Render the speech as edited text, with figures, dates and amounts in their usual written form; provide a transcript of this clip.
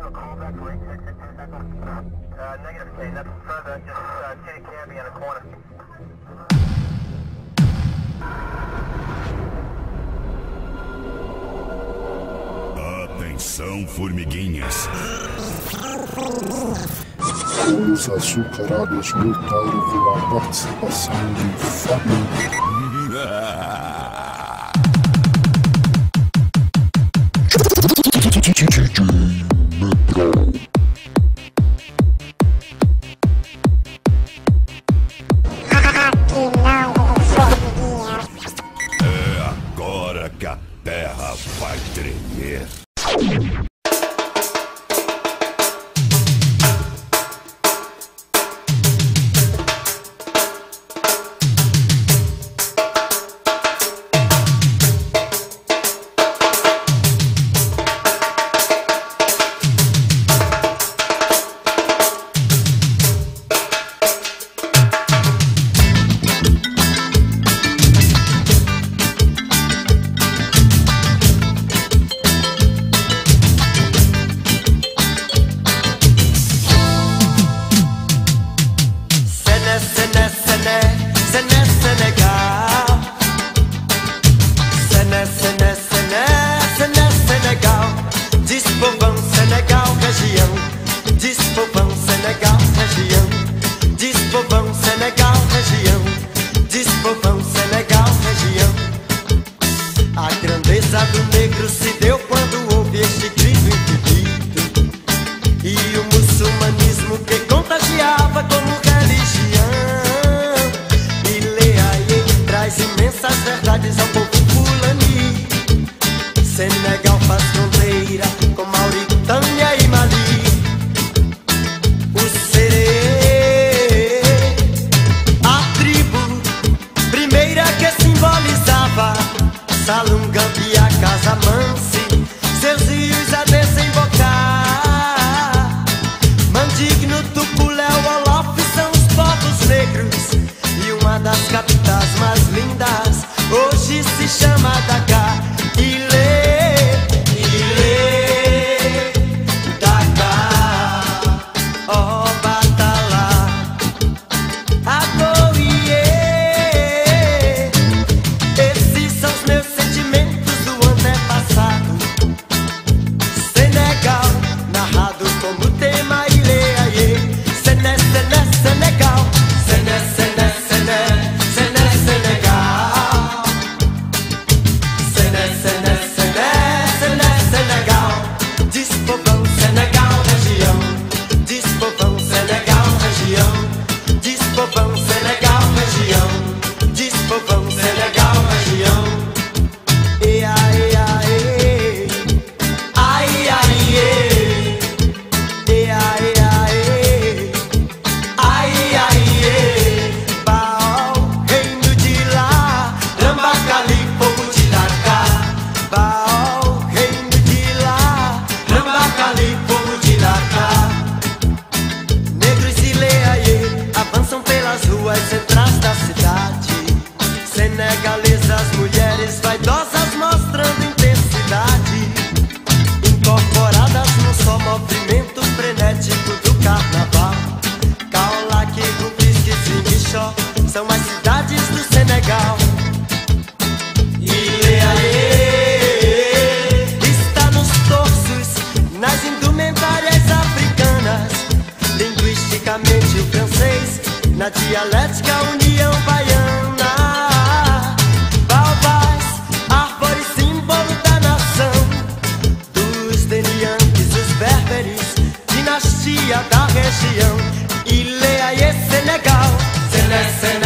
a callback for 866 negative K, nothing further, just Kitty Cabby in a corner. Atenção, formiguinhas. Bolos açucarados lutaram com a participação de Fábio. É agora que a terra vai tremer. A grandeza do negro se deu quando houve este grito infinito, e o muçulmanismo que contagiava como religião. E Leaie traz imensas verdades ao povo fulani. Senegal faz fronteira com Mauritânia e Mali. O Serê, a tribo primeira que simbolizava Salungambi, a Casamance, seus rios a desembocar. Mandigno, Tupuléu, Olof são os povos negros, e uma das capitais mais lindas hoje se chama Dakar. Dakar, oh Batalá, Agoie. Esses são os meus sentimentos do antepassado. Senegal, narrado como tema Ileaie. Senegal, Senegal, Senegal. Despovão Senegal região, despovão Senegal região, despovão Senegal região, despovão Senegal região. E ai ai ai ai e ai ai ai ai Baal, reino de lá, Rambacali, povo de Dakar. Baal, reino de lá, Rambacali, povo de Dakar. Negros e Leaie avançam pelas ruas centrais da cidade. Senegalesas, mulheres vaidosas mostrando intensidade, incorporadas num só movimento frenético do carnaval. Kaolack, Rufisque, Ziguinchor são as cidades do Senegal. E Leaie está nos torsos, nas indumentárias africanas, linguisticamente o francês, na dialética União Baiana. Baobás, árvore símbolo da nação, dos Denianques, os berberes, dinastia da região. E Leaie, Senegal, Senegal.